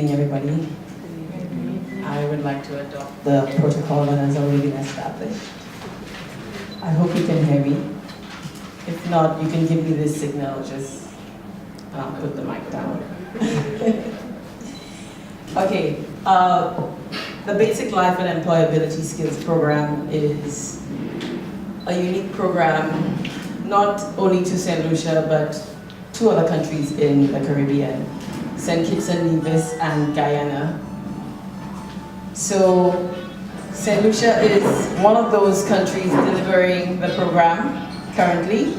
evening, everybody. I would like to adopt the protocol that has already been established. I hope you can hear me. If not, you can give me this signal, just put the mic down. Okay, the Basic Life and Employability Skills Program is a unique program, not only to St. Lucia, but two other countries in the Caribbean, St. Kitts and Nevis and Guyana. So St. Lucia is one of those countries delivering the program currently,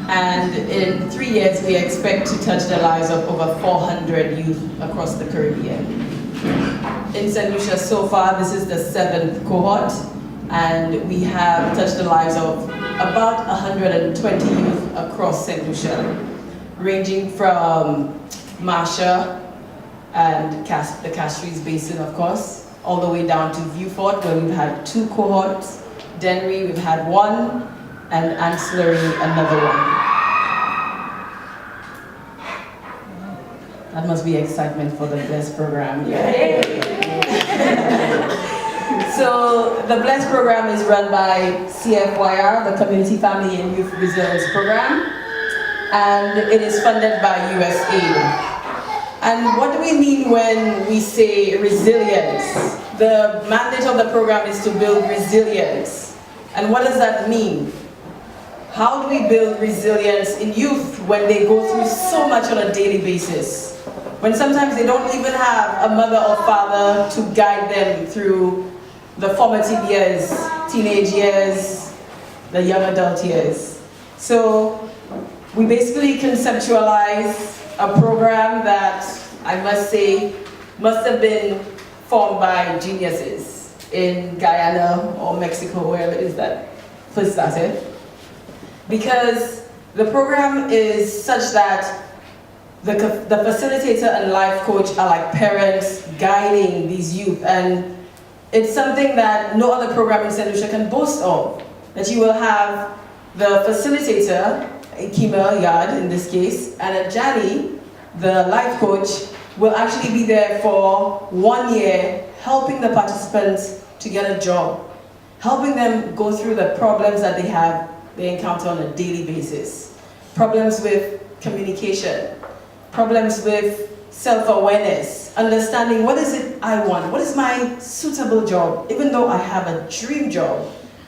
and in 3 years we expect to touch the lives of over 400 youth across the Caribbean. In St. Lucia so far, this is the 7th cohort, and we have touched the lives of about 120 youth across St. Lucia, ranging from Marsha and the Castries Basin, of course, all the way down to Viewfort, where we've had 2 cohorts, Dennery, we've had 1, and Ancillary, another one. That must be excitement for the BLES program. Yay! So the BLES program is run by CFYR, the Community Family and Youth Resilience Program, and it is funded by Usaid. And what do we mean when we say resilience? The mandate of the program is to build resilience. And what does that mean? How do we build resilience in youth when they go through so much on a daily basis? When sometimes they don't even have a mother or father to guide them through the formative years, teenage years, the young adult years. So we basically conceptualize a program that I must say must have been formed by geniuses in Guyana or Mexico, wherever it is that first started. Because the program is such that the facilitator and life coach are like parents guiding these youth, and it's something that no other program in St. Lucia can boast of. That you will have the facilitator, Kima Yard in this case, and Ajani, the life coach, will actually be there for 1 year helping the participants to get a job, helping them go through the problems that they encounter on a daily basis. Problems with communication, problems with self-awareness, understanding what is it I want, what is my suitable job, even though I have a dream job,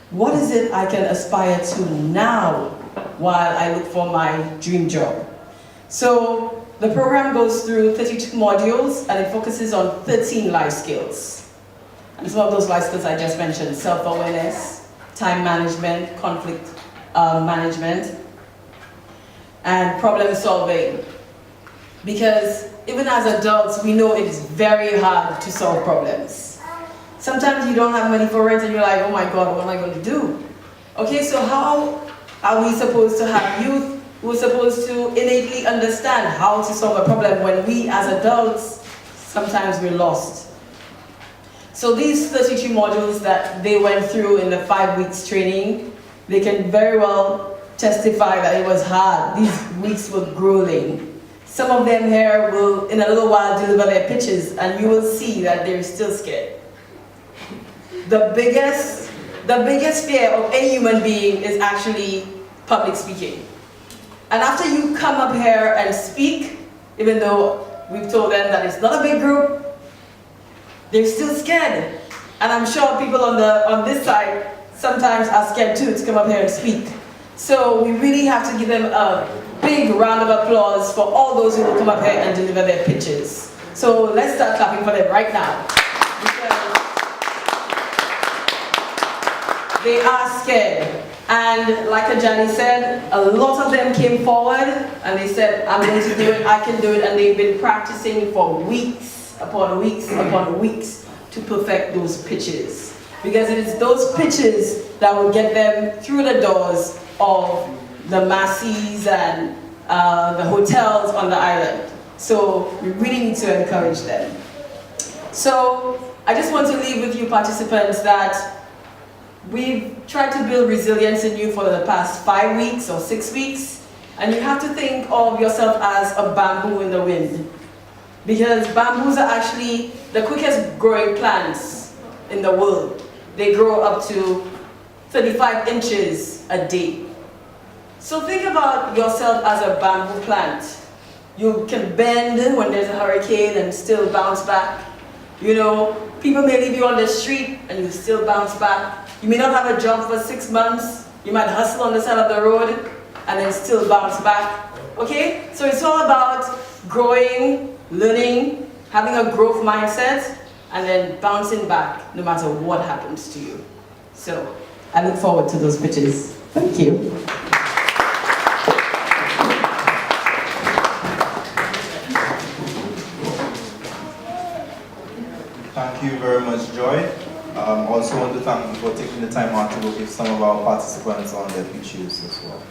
what is it I can aspire to now while I look for my dream job. So the program goes through 32 modules and it focuses on 13 life skills. And some of those life skills I just mentioned: self-awareness, time management, conflict management, and problem solving. Because even as adults, we know it is very hard to solve problems. Sometimes you don't have money for rent and you're like, oh my God, what am I going to do? Okay, so how are we supposed to have youth who are supposed to innately understand how to solve a problem when we as adults, sometimes we're lost? So these 32 modules that they went through in the 5 weeks training, they can very well testify that it was hard. These weeks were grueling. Some of them here will, in a little while, deliver their pitches, and you will see that they're still scared. The biggest fear of any human being is actually public speaking. And after you come up here and speak, even though we've told them that it's not a big group, they're still scared. And I'm sure people on this side sometimes are scared too to come up here and speak. So we really have to give them a big round of applause for all those who will come up here and deliver their pitches. So let's start clapping for them right now. Because they are scared. And like Ajani said, a lot of them came forward and they said, I'm going to do it, I can do it. And they've been practicing for weeks upon weeks upon weeks to perfect those pitches. Because it is those pitches that will get them through the doors of the Macy's and the hotels on the island. So we really need to encourage them. So I just want to leave with you participants that we've tried to build resilience in you for the past 5 weeks or 6 weeks, and you have to think of yourself as a bamboo in the wind. because bamboos are actually the quickest growing plants in the world. They grow up to 35 inches a day. So think about yourself as a bamboo plant. You can bend when there's a hurricane and still bounce back. You know, people may leave you on the street and you still bounce back. You may not have a job for 6 months. You might hustle on the side of the road and then still bounce back. Okay? So it's all about growing, learning, having a growth mindset, and then bouncing back no matter what happens to you. So I look forward to those pitches. Thank you. Thank you very much, Joy. Also want to thank you for taking the time out to work with some of our participants on their pitches as well.